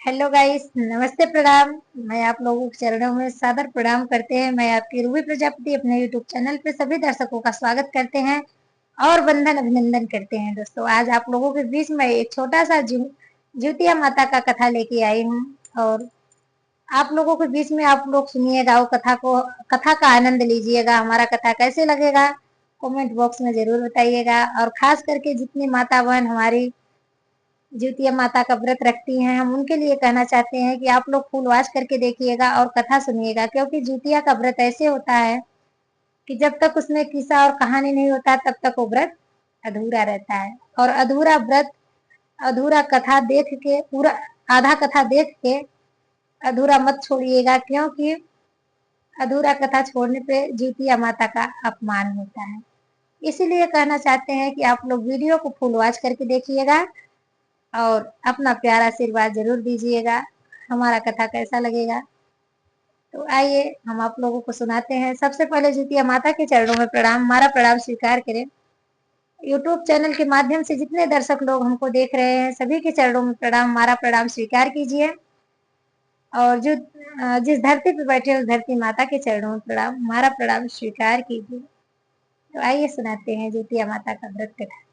Hello guys, नमस्ते, प्रणाम। मैं आप लोगों के चरणों में सादर प्रणाम करते हैं। मैं आपकी रूबी प्रजापति अपने यूट्यूब चैनल पे सभी दर्शकों का स्वागत करते हैं और वंदन अभिनंदन करते हैं। दोस्तों, आज आप लोगों के बीच में एक छोटा सा जिउतिया माता का कथा लेके आई हूँ और आप लोगों के बीच में आप लोग सुनिएगा, वो कथा का आनंद लीजिएगा। हमारा कथा कैसे लगेगा कमेंट बॉक्स में जरूर बताइएगा। और खास करके जितनी माता बहन हमारी जिउतिया माता का व्रत रखती हैं, हम उनके लिए कहना चाहते हैं कि आप लोग फुल वॉच करके देखिएगा और कथा सुनिएगा, क्योंकि जिउतिया का व्रत ऐसे होता है कि जब तक उसमें किस्सा और कहानी नहीं होता तब तक वो व्रत अधूरा रहता है। और अधूरा व्रत, अधूरा कथा देख के, पूरा आधा कथा देख के अधूरा मत छोड़िएगा, क्योंकि अधूरा कथा छोड़ने पे जिउतिया माता का अपमान होता है। इसीलिए कहना चाहते हैं कि आप लोग वीडियो को फुल वॉच करके देखिएगा और अपना प्यारा आशीर्वाद जरूर दीजिएगा। हमारा कथा कैसा लगेगा, तो आइए हम आप लोगों को सुनाते हैं। सबसे पहले जितिया माता के चरणों में प्रणाम, हमारा प्रणाम स्वीकार करें। यूट्यूब चैनल के माध्यम से जितने दर्शक लोग हमको देख रहे हैं, सभी के चरणों में प्रणाम, हमारा प्रणाम स्वीकार कीजिए। और जो जिस धरती पर बैठे उस धरती माता के चरणों में प्रणाम, हमारा प्रणाम स्वीकार कीजिए। तो आइए सुनाते हैं जितिया माता का व्रत कथा।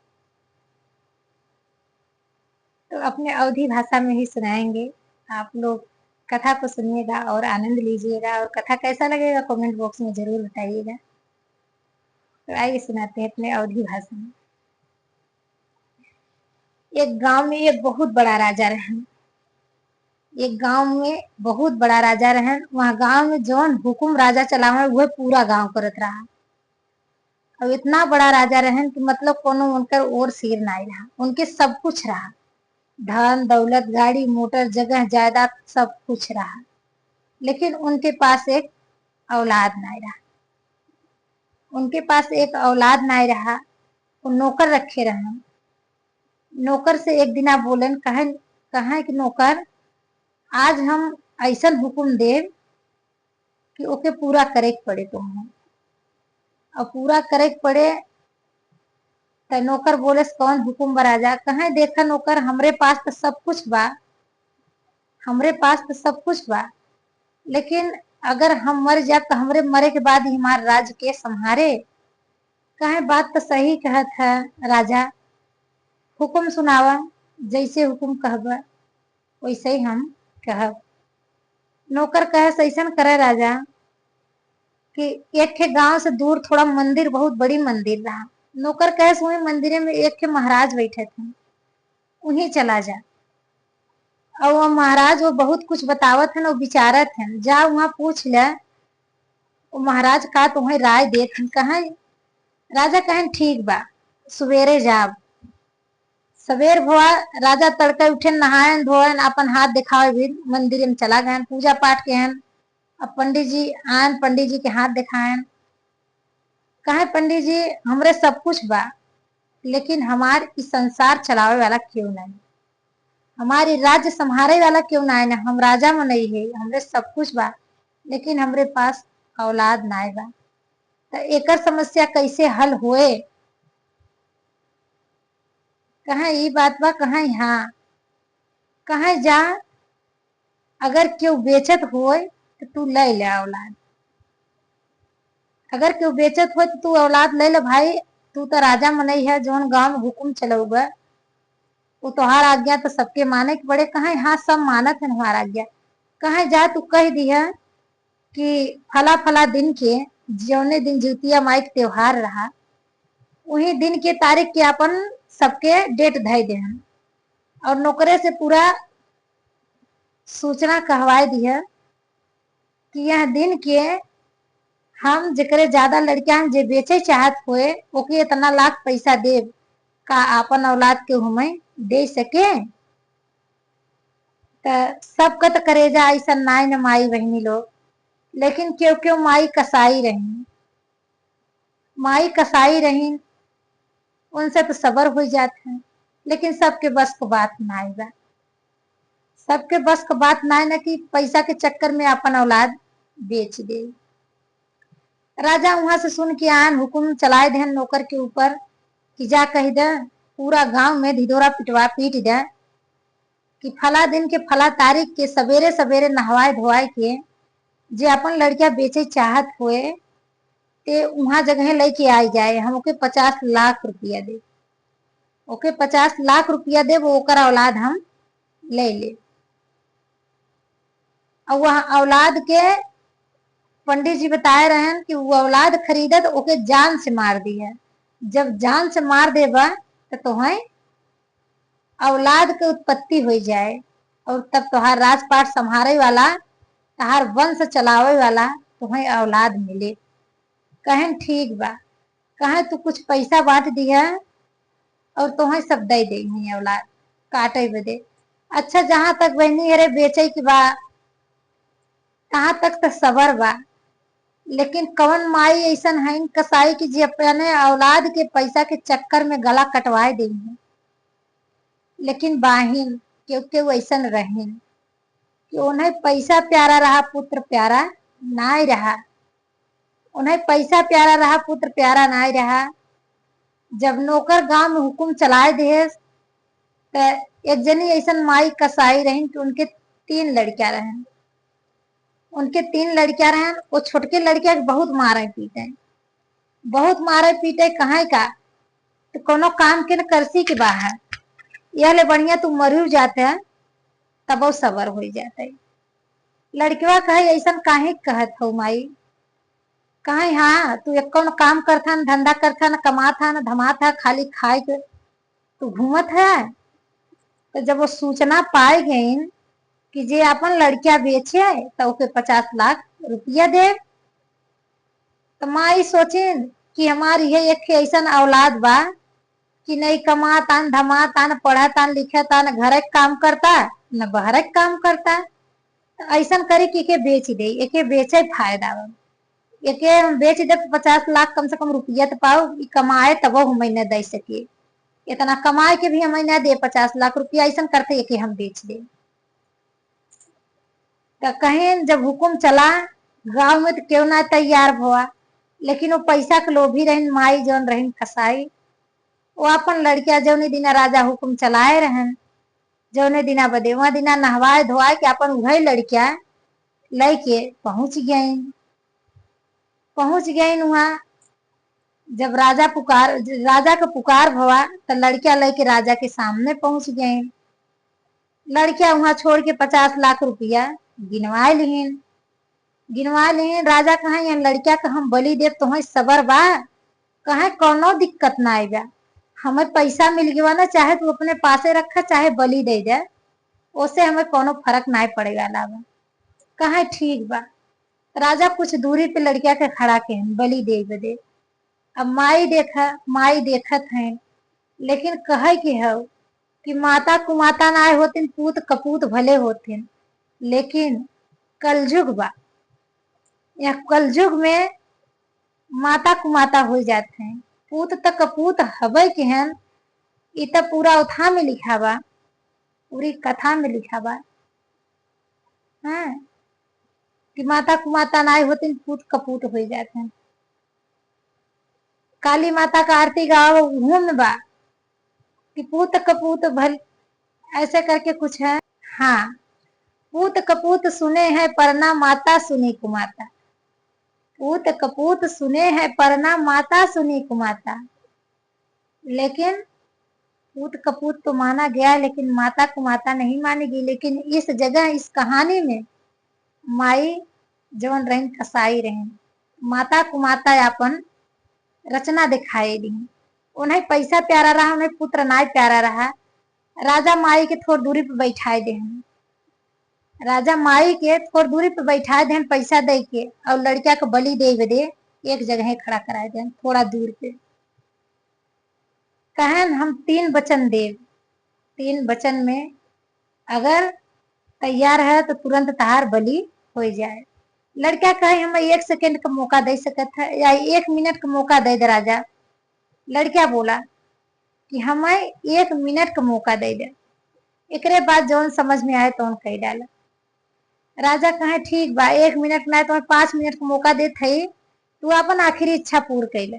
तो अपने अवधी भाषा में ही सुनाएंगे। आप लोग कथा को सुनिएगा और आनंद लीजिएगा, और कथा कैसा लगेगा कमेंट बॉक्स में जरूर बताइएगा। तो आइए सुनाते हैं अपने अवधी भाषा में। एक गांव में एक बहुत बड़ा राजा रहन। एक गांव में बहुत बड़ा राजा रहन। वहाँ गांव में जौन हुकुम राजा चलावे वह पूरा गांव करत रहा। अब इतना बड़ा राजा रहन कि मतलब कोनो उनकर और सिर नहीं रहा, उनके सब कुछ रहा। धन दौलत, गाड़ी मोटर, जगह जायदाद सब कुछ रहा, लेकिन उनके पास एक औलाद नहीं रहा। उनके पास एक औलाद नहीं रहा। वो नौकर रखे रहे। नौकर से एक दिन आप बोलन, कहे कि नौकर, आज हम ऐसा हुक्म दे कि ओके पूरा करे पड़े तुम्हें। और पूरा करे पड़े तो नौकर बोले, कौन हुक्म बराजा? कहे, देखा नौकर, हमरे पास तो सब कुछ बा, हमरे पास तो सब कुछ बा, लेकिन अगर हम मर जाए तो हमरे मरे के बाद ही हमारे राज्य के संहारे। कहे, बात तो सही कहत है राजा, हुक्म सुनावा। जैसे हुक्म कहब वैसे ही हम कहब। नौकर कहे, सैसन करे राजा कि एक के गांव से दूर थोड़ा मंदिर, बहुत बड़ी मंदिर रहा। नौकर कहे, वही मंदिर में एक के महाराज बैठे थे, उन्हीं चला जा। और वो महाराज वो बहुत कुछ बतावत है, वो विचारत है, जा वहां पूछ ले, वो महाराज का तुम्हें राय देत हैं। कहे, राजा कहे, ठीक बा, सवेरे जाब। सवेर भुआ राजा तड़के उठे, नहायन धोयन, अपन हाथ दिखावे भी मंदिर में चला गए, पूजा पाठ के हन। अब पंडित जी आन, पंडित जी के हाथ दिखायन। कहे, पंडित जी, हमरे सब कुछ बा, लेकिन हमार इस संसार चलावे वाला क्यों नहीं, हमारी राज्य संभाले वाला क्यों नहीं ना? हम राजा में नहीं है, हमरे सब कुछ बा, लेकिन हमरे पास औलाद नहीं बा। तो एकर समस्या कैसे हल होए? कहे, ये बात बा? कहे, हाँ। कहे, जा, अगर क्यों बेचत होए तो तू ले ले औलाद। अगर क्यों बेचत हो तो तू औलाद ले ले भाई। तू तो राजा में नहीं है, जोन गांव में हुकुम चलौबा, वो तोहार आज्ञा तो सबके माने के पड़े। कहे, हाँ, सब मानत है हमारा आज्ञा। कहे, जा, तू कह दिया कि फला फला दिन के, जौने दिन जिउतिया माई के त्योहार रहा, वही दिन के तारीख के अपन सबके डेट धय दे। और नौकरे से पूरा सूचना कहवाए दिया कि यह दिन के हम जकरे ज्यादा लड़कियां जे बेचे चाहत हुए ओके इतना लाख पैसा दे, का अपन औलाद के हमें दे सके। तो सबका तो करेजा ऐसा नाई न माई बहनी लोग, लेकिन क्यों क्यों माई कसाई रही, माई कसाई रही, उनसे तो सबर हो जाते हैं। लेकिन सबके बस को बात ना आएगा, सबके बस को बात ना है ना कि पैसा के चक्कर में अपन औलाद बेच दे। राजा वहां से सुन के आन, हुकुम चलाए दे नौकर के ऊपर कि जा कह दे, पूरा गांव में ढिढोरा पिटवा पीट दे कि फला दिन के फला तारीख के सवेरे सवेरे नहवाए धोवाए के जे अपन लड़किया बेचे चाहत हुए ते वहां जगह लेके आई जाए, हम ओके 50 लाख रुपया दे, ओके 50 लाख रुपया दे, वो ओकर औलाद हम ले ले। और वह औलाद के पंडित जी बताए रहे कि वो औलाद खरीदे तो ओके जान से मार दी है। जब जान से मार देबा तो तोहें औलाद के उत्पत्ति हो जाए और तब तोहार राजपाट संभारे वाला, तोहार वंश चलावे वाला तुम्हें औलाद मिले। कहें ठीक बा, कहे तू कुछ पैसा बांट दिया और तुम्हें सब दे दे औलाद काटे बदे। अच्छा जहां तक बहनी अरे बेचे की बा तहां तक तो सबर बा, लेकिन कवन माई ऐसन है कसाई की जी अपने औलाद के पैसा के चक्कर में गला कटवाए देंगे। लेकिन बाहिन क्योंकि वो ऐसन रहें कि उन्हें पैसा प्यारा रहा पुत्र प्यारा ना रहा, उन्हें पैसा प्यारा रहा पुत्र प्यारा ना रहा। जब नौकर गांव में हुकुम चलाए दे तो एक जनी ऐसन माई कसाई रही कि उनके 3 लड़कियां रहें, उनके 3 लड़कियां रहें। वो छोटके लड़किया बहुत मारे पीटे, बहुत मारे पीटे कहे का तो कोनो काम के न करसी के बाहर यह ले बढ़िया तू मरू जाते है तब वो सबर हो जाते। लड़किया कहे ऐसा काहे कहत हो माई, कहे हाँ तू एक कौन काम करता न धंधा करता न कमाता न धमाता खाली खाए के तू घूमत है। तो जब वो सूचना पाए गई कि जे अपन लड़किया बेचे तो ओके 50 लाख रुपया दे, तो माई सोचे कि हमारी ये एक ऐसा औलाद बा कि नहीं कमाता न धमाता न पढ़ता न लिखता न घर काम करता न बाहर काम करता। ऐसा करे कि एके बेच दे, एके बेचे फायदा बा, एके बेच दे तो 50 लाख कम से कम रुपया तो पाओ, कमाए तब हम न दे सके, इतना कमाए के भी हमें न दे 50 लाख रुपया, ऐसा करते एके हम बेच दे। तो कहें जब हुकुम चला गांव में तो क्यों ना तैयार हुआ, लेकिन वो पैसा के लोभी रही माई जौन रही कसाई, वो अपन लड़किया जौने दिना राजा हुकुम चलाए रहन जौने दिना बदे वह दिना नहवाए धोवाए के अपन वही लड़किया लेके पहुंच गई वहां। जब राजा का पुकार भवा तो लड़किया लेके राजा के सामने पहुंच गई। लड़किया वहां छोड़ के 50 लाख रुपया गिनवा लीन। राजा कहे लड़किया का हम बलि देव तुम्हें सबर बा, कहे कोनो दिक्कत ना आएगा, हमें पैसा मिल गया ना, चाहे तू अपने पासे रखा चाहे बलि दे दे, उससे हमें कोनो फर्क ना पड़ेगा लावा। कहे ठीक बा। राजा कुछ दूरी पे लड़किया के खड़ा के बलि दे बदे। अब माई देखत है, लेकिन कहे की है कि माता कुमाता ना होतिन पूत कपूत भले होतिन, लेकिन कलयुग बा, यह कलयुग में माता कुमाता हो जाते हैं, पूत तक कपूत हवे के हैं। इत पूरा उठा में लिखा बा, पूरी कथा में लिखा बा हाँ कि माता कुमाता ना होती पूत कपूत हो जाते हैं। काली माता का आरती गाओ घूम बा कि पूत कपूत भल ऐसे करके कुछ है। हाँ, पूत कपूत सुने हैं परना माता सुनी कुमाता, पूत कपूत सुने हैं परना माता सुनी कुमाता। लेकिन पूत कपूत तो माना गया, लेकिन माता कुमाता नहीं मानेगी। लेकिन इस जगह इस कहानी में माई जवन रही कसाई रही, माता कुमाता अपन रचना दिखाई दी। उन्हें पैसा प्यारा रहा, उन्हें पुत्र नाय प्यारा रहा। राजा माई के थोड़ी दूरी पे बैठाए दे, राजा माई के थोड़ी दूरी पे बैठाए दे पैसा दे के, और लड़किया को बलि दे एक जगह खड़ा कराए दे थोड़ा दूर पे। कहन हम 3 वचन देव, 3 वचन में अगर तैयार है तो तुरंत तहार बलि हो जाए। लड़का कहे हमें 1 सेकंड का मौका दे सकत है या 1 मिनट का मौका दे दे राजा। लड़का बोला कि हमें 1 मिनट का मौका दे दे, एकरे बाद जौन समझ में आए तो कह डाला। राजा कहे ठीक बा, 1 मिनट ना तो 5 मिनट का मौका दे थी, तू अपन आखिरी इच्छा पूर्ण कैले।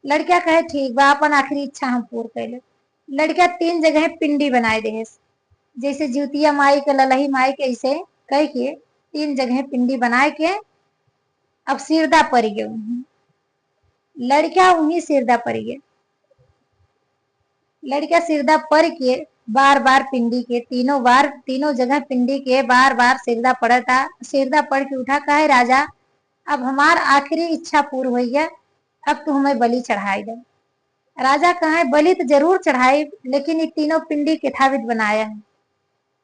लड़का कहे ठीक बा, अपन आखिरी इच्छा हम पूर्ण कैले। लड़का 3 जगह पिंडी बनाए दे, जैसे ज्योतिया माई के ललही माई के ऐसे कह के 3 जगह पिंडी बनाए के अब सिरदा पड़ गए, लड़का उन्हीं सिरदा पड़ गए, लड़का सिरदा पड़ के बार बार पिंडी के तीनों जगह पिंडी के बार बार सिरदा पड़ा था। सिरदा पड़ के उठा, कहे राजा अब हमार आखिरी इच्छा पूरी हुई है, अब तू हमें बलि चढ़ाई दे। राजा कहे बलि तो जरूर चढ़ाई, लेकिन ये तीनों पिंडी के थावित बनाया है।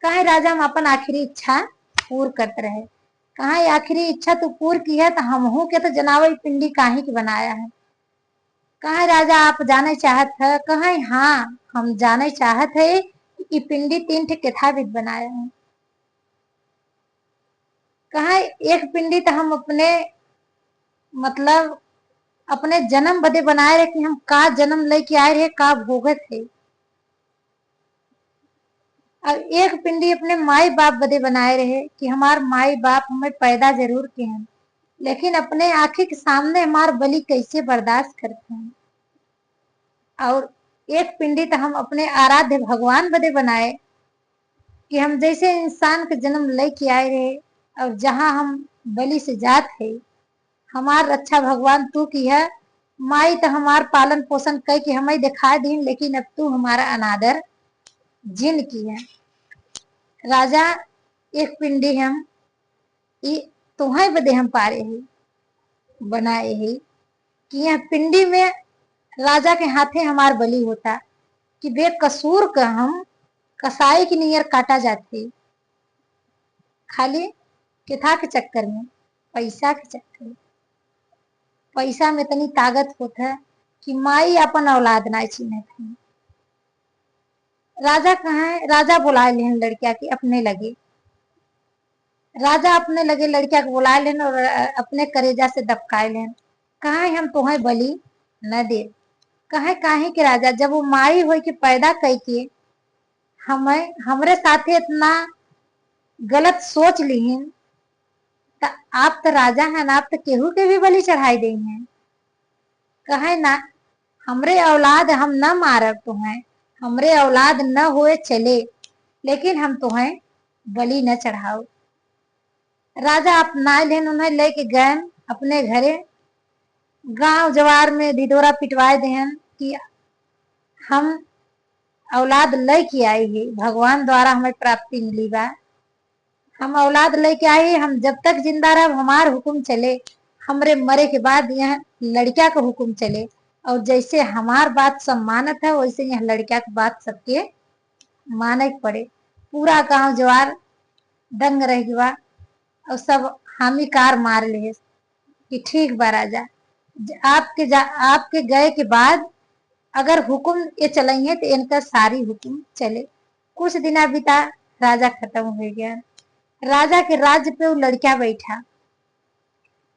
कहे राजा हम अपन आखिरी इच्छा पूर करते रहे। कहा आखिरी इच्छा तू पूर की है तो हमहू के तो जनावर पिंडी काहे की बनाया है। कहा राजा आप जाने चाहत है। कहे हाँ हम जाने चाहत है कि पिंडी 3 ठे केथावित बनाया है। कहा एक पिंडी तो हम अपने मतलब अपने जन्म बदे बनाए रहे कि हम का जन्म लेके आए रहे, का भोगत है। अब एक पिंडी अपने माई बाप बदे बनाए रहे कि हमार माई बाप हमें पैदा जरूर किए हैं, लेकिन अपने आंखी के सामने हमार बलि कैसे बर्दाश्त करते हैं। और एक पिंडी तो हम अपने आराध्य भगवान बदे बनाए कि हम जैसे इंसान का जन्म लेके आए रहे और जहां हम बलि से जात है, हमार रक्षा भगवान तू की है। माई तो हमार पालन पोषण कह के हमें दिखा दी, लेकिन अब तू हमारा अनादर जिन की है। राजा एक पिंडी हम तुम्हें बदे हम पारे है बनाए है कि यह पिंडी में राजा के हाथे हमार बलि होता कि बेकसूर का हम कसाई की नियर काटा जाते, खाली किथा के चक्कर में, पैसा के चक्कर में। पैसा में इतनी ताकत होता है कि माई अपन औलाद ना छीनत है। राजा कहे राजा बुला लेन लड़किया की अपने लगे, राजा अपने लगे लड़किया को बुला लेन और अपने करेजा से दबकाए लेन। कहे हम तुम्हें बलि न दे। कहे काहे के राजा जब वो माई हो के पैदा कह के हमें हमरे साथे इतना गलत सोच लीन, तो आप तो राजा हैं ना, आप तो केहू के भी बलि चढ़ाई देंगे। कहे ना हमरे औलाद हम न मारब तुम्हें, हमरे औलाद न हुए चले, लेकिन हम तुम्हें बलि न चढ़ाओ। राजा अपना लेन उन्हें लेके गए अपने घरे। गांव जवार में ढिढोरा पिटवाए देहन कि हम औलाद लेके आई है, भगवान द्वारा हमें प्राप्ति मिली बा, हम औलाद लेके आई, हम जब तक जिंदा रह हमार हुक्म चले, हमरे मरे के बाद यह लड़किया का हुक्म चले। और जैसे हमार बात सब मानत है वैसे यह लड़किया की बात सबके माने पड़े। पूरा गांव जवार दंग रह गया और सब हामी कार मार ले कि ठीक बा राजा आपके गए के बाद अगर हुक्म ये चलेंगे तो इनका सारी हुक्म चले। कुछ दिन बीता, राजा खत्म हो गया। राजा के राज्य पे वो लड़का बैठा,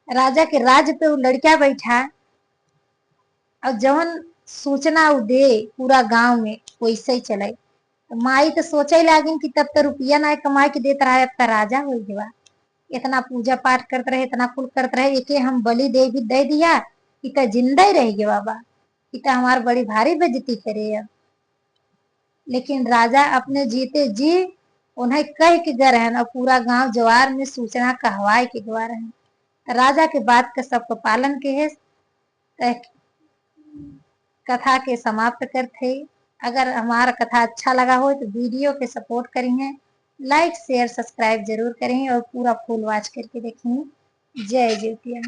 राजा के राज्य पे वो लड़का बैठा और जवन सूचना उ दे पूरा गांव में वैसे ही चले। तो माई तो सोचे लागिन कि तब तो रुपया ना कमाए के देता रहा, अब तो राजा हो गया, इतना पूजा पाठ करते रहे, इतना कुल करते रहे, एक हम बलि दे भी दे दिया कि तो जिंदा ही रह गया बाबा, कि तो हमार बड़ी भारी बेइज्जती करे अब। लेकिन राजा अपने जीते जी उन्हें कह के गए रहन और पूरा गांव जवार में सूचना कहवाए के गवा रहन। राजा के बात का सबको पालन के है कथा के समाप्त करते। अगर हमारा कथा अच्छा लगा हो तो वीडियो के सपोर्ट करेंगे, लाइक शेयर सब्सक्राइब जरूर करें और पूरा फुल वॉच करके देखेंगे। जय ज्योतिया।